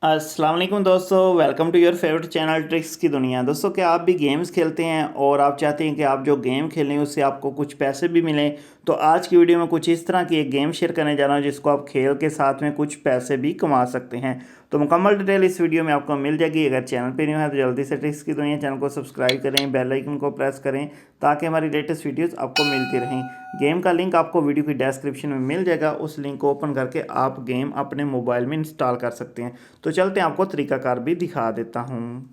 अस्सलाम वालेकुम दोस्तों, welcome to your favourite channel tricks की दुनिया। दोस्तों, क्या आप भी गेम्स खेलते हैं और आप चाहते हैं कि आप जो गेम खेलें उससे आपको कुछ पैसे भी मिलें? तो आज की वीडियो में कुछ इस तरह की एक गेम शेयर करने जा रहा हूं जिसको आप खेल के साथ में कुछ पैसे भी कमा सकते हैं। तो मुकम्मल डिटेल इस वीडियो में आपको मिल जाएगी। अगर चैनल पर न्यू है तो जल्दी से ट्रिक्स की दुनिया चैनल को सब्सक्राइब करें, बेल आइकन को प्रेस करें ताकि हमारी लेटेस्ट वीडियोज़ आपको मिलती रहें। गेम का लिंक आपको वीडियो की डिस्क्रिप्शन में मिल जाएगा, उस लिंक को ओपन करके आप गेम अपने मोबाइल में इंस्टॉल कर सकते हैं। तो चलते हैं, आपको तरीकाकार भी दिखा देता हूँ।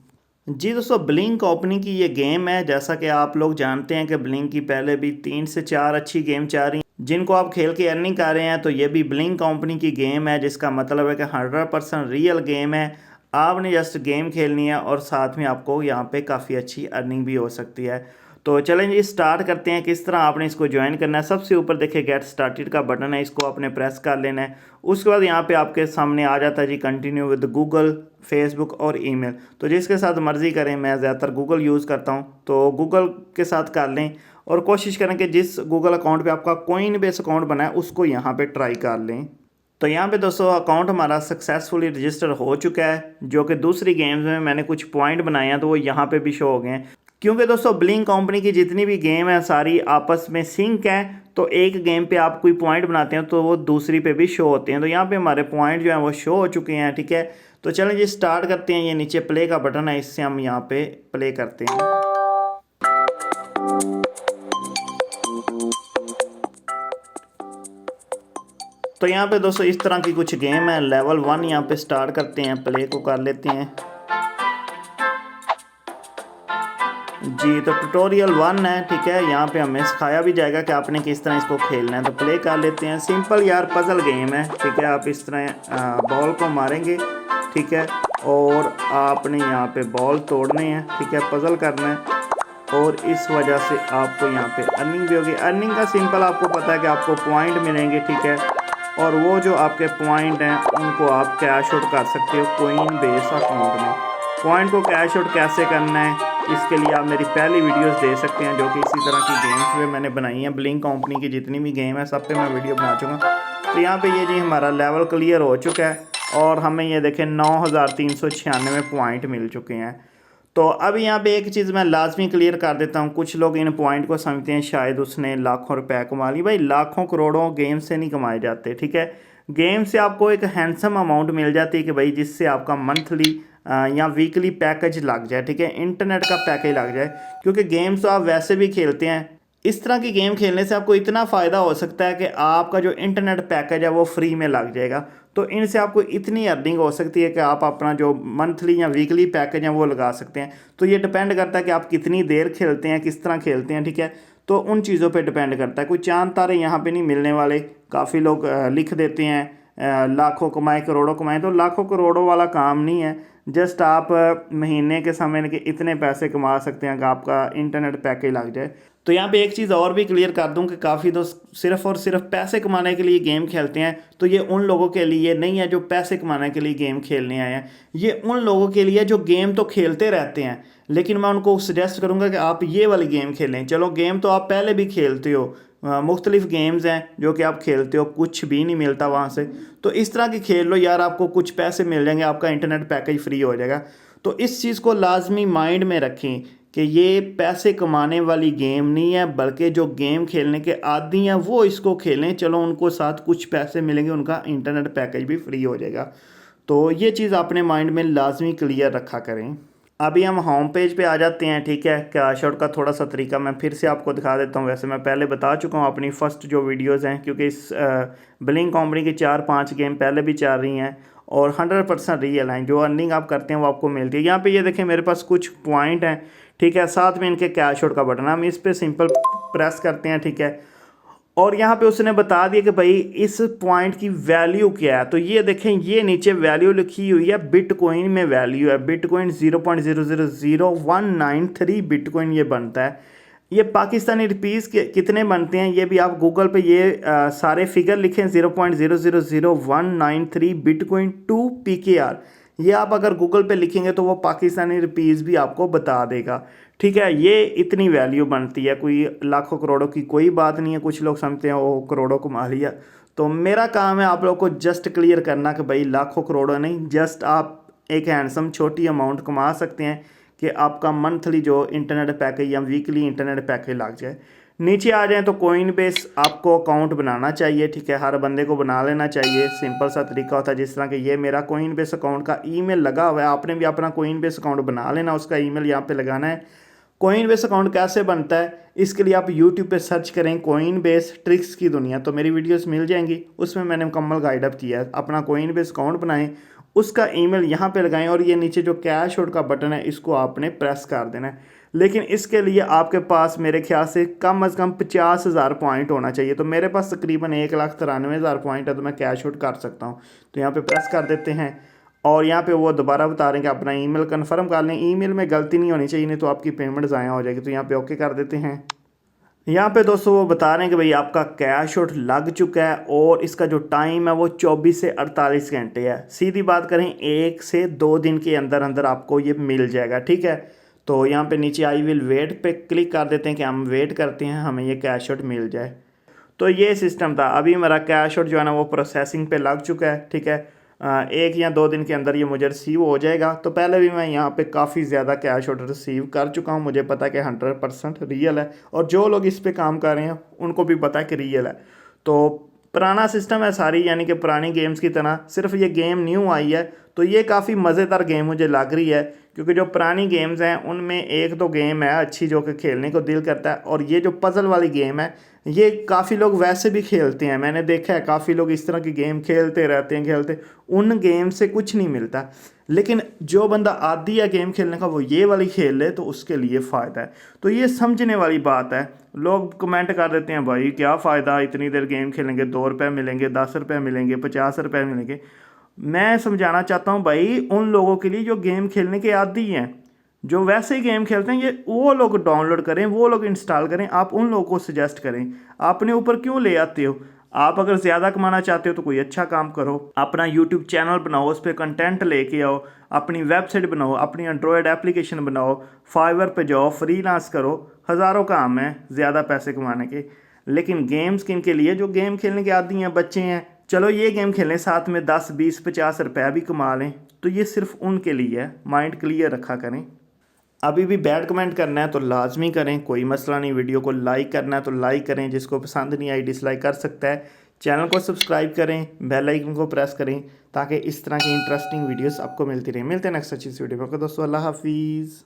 जी दोस्तों, ब्लिंक कंपनी की ये गेम है। जैसा कि आप लोग जानते हैं कि ब्लिंक की पहले भी 3 से 4 अच्छी गेम चल रही हैं जिनको आप खेल के अर्निंग कर रहे हैं। तो ये भी ब्लिंक कंपनी की गेम है, जिसका मतलब है कि 100% रियल गेम है। आपने जस्ट गेम खेलनी है और साथ में आपको यहाँ पे काफ़ी अच्छी अर्निंग भी हो सकती है। तो चलें जी, स्टार्ट करते हैं। किस तरह आपने इसको ज्वाइन करना है। सबसे ऊपर देखिए गेट स्टार्टेड का बटन है, इसको आपने प्रेस कर लेना है। उसके बाद यहाँ पे आपके सामने आ जाता है जी कंटिन्यू विद गूगल, फेसबुक और ईमेल। तो जिसके साथ मर्ज़ी करें, मैं ज़्यादातर गूगल यूज़ करता हूँ तो गूगल के साथ कर लें और कोशिश करें कि जिस गूगल अकाउंट पे आपका कोइन बेस अकाउंट बना है उसको यहाँ पे ट्राई कर लें। तो यहाँ पे दोस्तों अकाउंट हमारा सक्सेसफुली रजिस्टर हो चुका है, जो कि दूसरी गेम्स में मैंने कुछ पॉइंट बनाए हैं तो वो यहाँ पे भी शो हो गए हैं। क्योंकि दोस्तों ब्लिंक कंपनी की जितनी भी गेम है सारी आपस में सिंक है। तो एक गेम पे आप कोई पॉइंट बनाते हैं तो वो दूसरी पे भी शो होते हैं। तो यहाँ पे हमारे पॉइंट जो है वो शो हो चुके हैं। ठीक है, तो चलें जी स्टार्ट करते हैं। ये नीचे प्ले का बटन है, इससे हम यहाँ पे प्ले करते हैं। तो यहाँ पे दोस्तों इस तरह की कुछ गेम है। लेवल 1 यहाँ पे स्टार्ट करते हैं, प्ले को कर लेते हैं जी। तो ट्यूटोरियल 1 है, ठीक है। यहाँ पे हमें सिखाया भी जाएगा कि आपने किस तरह इसको खेलना है। तो प्ले कर लेते हैं। सिंपल यार पजल गेम है, ठीक है। आप इस तरह बॉल को मारेंगे, ठीक है, और आपने यहाँ पे बॉल तोड़ने हैं, ठीक है, पजल करना है और इस वजह से आपको यहाँ पे अर्निंग भी होगी। अर्निंग का सिंपल आपको पता है कि आपको पॉइंट मिलेंगे, ठीक है, और वो जो आपके पॉइंट हैं उनको आप कैश आउट कर सकते हो कोइन बेस अकाउंट में। पॉइंट को कैश आउट कैसे करना है, इसके लिए आप मेरी पहली वीडियोस दे सकते हैं, जो कि इसी तरह की गेम्स पे मैंने बनाई हैं। ब्लिंक कंपनी की जितनी भी गेम है सब पे मैं वीडियो बना चुका। तो यहाँ पे ये जी हमारा लेवल क्लियर हो चुका है और हमें ये देखें 9396 पॉइंट मिल चुके हैं। तो अब यहाँ पे एक चीज़ मैं लाजमी क्लियर कर देता हूँ। कुछ लोग इन पॉइंट को समझते हैं शायद उसने लाखों रुपए कमा ली। भाई लाखों करोड़ों गेम से नहीं कमाए जाते, ठीक है। गेम से आपको एक हैंडसम अमाउंट मिल जाती है कि भाई जिससे आपका मंथली या वीकली पैकेज लग जाए, ठीक है, इंटरनेट का पैकेज लग जाए। क्योंकि गेम्स तो आप वैसे भी खेलते हैं। इस तरह की गेम खेलने से आपको इतना फ़ायदा हो सकता है कि आपका जो इंटरनेट पैकेज है वो फ्री में लग जाएगा। तो इनसे आपको इतनी अर्निंग हो सकती है कि आप अपना जो मंथली या वीकली पैकेज है वो लगा सकते हैं। तो ये डिपेंड करता है कि आप कितनी देर खेलते हैं, किस तरह खेलते हैं, ठीक है। तो उन चीज़ों पे डिपेंड करता है। कोई चांद तारे यहाँ पे नहीं मिलने वाले। काफ़ी लोग लिख देते हैं लाखों कमाए करोड़ों कमाए, तो लाखों करोड़ों वाला काम नहीं है। जस्ट आप महीने के समय के इतने पैसे कमा सकते हैं कि आपका इंटरनेट पैकेज लग जाए। तो यहाँ पे एक चीज़ और भी क्लियर कर दूं कि काफ़ी दोस्त सिर्फ़ और सिर्फ पैसे कमाने के लिए गेम खेलते हैं। तो ये उन लोगों के लिए नहीं है जो पैसे कमाने के लिए गेम खेलने आए हैं। ये उन लोगों के लिए जो गेम तो खेलते रहते हैं, लेकिन मैं उनको सजेस्ट करूँगा कि आप ये वाली गेम खेलें। चलो गेम तो आप पहले भी खेलते हो, मुख्तलिफ गेम्स हैं जो कि आप खेलते हो, कुछ भी नहीं मिलता वहाँ से। तो इस तरह की खेल लो यार, आपको कुछ पैसे मिल जाएंगे, आपका इंटरनेट पैकेज फ्री हो जाएगा। तो इस चीज़ को लाजमी माइंड में रखें कि ये पैसे कमाने वाली गेम नहीं है, बल्कि जो गेम खेलने के आदी हैं वो इसको खेलें। चलो उनको साथ कुछ पैसे मिलेंगे, उनका इंटरनेट पैकेज भी फ्री हो जाएगा। तो ये चीज़ अपने माइंड में लाजमी क्लियर रखा करें। अभी हम होम पेज पे आ जाते हैं, ठीक है। कैश आउट का थोड़ा सा तरीका मैं फिर से आपको दिखा देता हूँ। वैसे मैं पहले बता चुका हूँ अपनी फ़र्स्ट जो वीडियोज़ हैं, क्योंकि इस ब्लिंक कंपनी की 4-5 गेम पहले भी चल रही हैं और 100% रियल हैं। जो अर्निंग आप करते हैं वो आपको मिलती है। यहाँ पे ये देखें मेरे पास कुछ पॉइंट हैं, ठीक है, साथ में इनके कैश आउट का बटन है। हम इस पर सिंपल प्रेस करते हैं, ठीक है, और यहाँ पे उसने बता दिया कि भाई इस पॉइंट की वैल्यू क्या है। तो ये देखें, ये नीचे वैल्यू लिखी हुई है, बिटकॉइन में वैल्यू है। बिटकॉइन 0.0000193 बिटकॉइन ये बनता है। ये पाकिस्तानी रुपीज़ के कितने बनते हैं ये भी आप गूगल पे ये सारे फिगर लिखें, 0.0000193 बिटकॉइन 2 PKR। ये आप अगर गूगल पे लिखेंगे तो वो पाकिस्तानी रुपीज़ भी आपको बता देगा, ठीक है। ये इतनी वैल्यू बनती है, कोई लाखों करोड़ों की कोई बात नहीं है। कुछ लोग समझते हैं वो करोड़ों कमा लिया। तो मेरा काम है आप लोग को जस्ट क्लियर करना कि भाई लाखों करोड़ों नहीं, जस्ट आप एक हैंडसम छोटी अमाउंट कमा सकते हैं कि आपका मंथली जो इंटरनेट पैकेज या वीकली इंटरनेट पैकेज लग जाए। नीचे आ जाएं तो कोइन बेस आपको अकाउंट बनाना चाहिए, ठीक है, हर बंदे को बना लेना चाहिए। सिंपल सा तरीका होता है, जिस तरह कि ये मेरा कोइन बेस अकाउंट का ईमेल लगा हुआ है, आपने भी अपना कोइन बेस अकाउंट बना लेना, उसका ईमेल यहाँ पे लगाना है। कोइन बेस अकाउंट कैसे बनता है, इसके लिए आप यूट्यूब पे सर्च करें कोइन बेस ट्रिक्स की दुनिया, तो मेरी वीडियोस मिल जाएंगी, उसमें मैंने मुकम्मल गाइड अप किया है। अपना कोइन बेस अकाउंट बनाएं, उसका ईमेल यहाँ पे लगाएं और ये नीचे जो कैश आउट का बटन है इसको आपने प्रेस कर देना है। लेकिन इसके लिए आपके पास मेरे ख्याल से कम अज़ कम 50,000 पॉइंट होना चाहिए। तो मेरे पास तकरीबन 1,93,000 पॉइंट है, तो मैं कैश आउट कर सकता हूँ। तो यहाँ पे प्रेस कर देते हैं और यहाँ पे वो दोबारा बता रहे हैं कि अपना ईमेल कंफर्म कर लें। ईमेल में गलती नहीं होनी चाहिए, नहीं तो आपकी पेमेंट ज़ाया हो जाएगी। तो यहाँ पे ओके कर देते हैं। यहाँ पे दोस्तों वो बता रहे हैं कि भाई आपका कैश आउट लग चुका है और इसका जो टाइम है वो 24 से 48 घंटे है। सीधी बात करें 1 से 2 दिन के अंदर अंदर आपको ये मिल जाएगा, ठीक है। तो यहाँ पे नीचे आई विल वेट पे क्लिक कर देते हैं कि हम वेट करते हैं हमें ये कैश आउट मिल जाए। तो ये सिस्टम था। अभी मेरा कैश आउट जो है ना वो प्रोसेसिंग पे लग चुका है, ठीक है। 1 या 2 दिन के अंदर ये मुझे रिसीव हो जाएगा। तो पहले भी मैं यहाँ पे काफ़ी ज़्यादा कैश आउट रिसीव कर चुका हूँ, मुझे पता है कि 100% रियल है और जो लोग इस पे काम कर रहे हैं उनको भी पता है कि रियल है। तो पुराना सिस्टम है सारी, यानी कि पुरानी गेम्स की तरह, सिर्फ ये गेम न्यू आई है। तो ये काफ़ी मज़ेदार गेम मुझे लग रही है, क्योंकि जो पुरानी गेम्स हैं उनमें एक तो गेम है अच्छी जो कि खेलने को दिल करता है, और ये जो पज़ल वाली गेम है ये काफ़ी लोग वैसे भी खेलते हैं। मैंने देखा है काफ़ी लोग इस तरह की गेम खेलते रहते हैं, उन गेम से कुछ नहीं मिलता। लेकिन जो बंदा आदी है गेम खेलने का वो ये वाली खेल ले तो उसके लिए फ़ायदा है। तो ये समझने वाली बात है। लोग कमेंट कर देते हैं भाई क्या फ़ायदा, इतनी देर गेम खेलेंगे, 2 रुपये मिलेंगे, 10 रुपये मिलेंगे, 50 रुपये मिलेंगे। मैं समझाना चाहता हूँ भाई उन लोगों के लिए जो गेम खेलने के आदी हैं, जो वैसे ही गेम खेलते हैं, ये वो लोग डाउनलोड करें, वो लोग इंस्टॉल करें। आप उन लोगों को सजेस्ट करें, अपने ऊपर क्यों ले आते हो। आप अगर ज़्यादा कमाना चाहते हो तो कोई अच्छा काम करो, अपना यूट्यूब चैनल बनाओ, उस पर कंटेंट लेके आओ, अपनी वेबसाइट बनाओ, अपनी एंड्रॉयड एप्लीकेशन बनाओ, फाइवर पे जाओ, फ्रीलांस करो। हज़ारों काम है ज़्यादा पैसे कमाने के। लेकिन गेम्स किन के लिए, जो गेम खेलने के आदी हैं, बच्चे हैं, चलो ये गेम खेलें, साथ में 10 20 50 रुपये भी कमा लें, तो ये सिर्फ उनके लिए है। माइंड क्लियर रखा करें। अभी भी बैड कमेंट करना है तो लाजमी करें, कोई मसला नहीं। वीडियो को लाइक करना है तो लाइक करें, जिसको पसंद नहीं आई डिसलाइक कर सकता है। चैनल को सब्सक्राइब करें, बेल आइकन को प्रेस करें, ताकि इस तरह की इंटरेस्टिंग वीडियोस आपको मिलती रहे। मिलते हैं नेक्स्ट अच्छी सी वीडियो में। दोस्तों अल्लाह हाफिज़।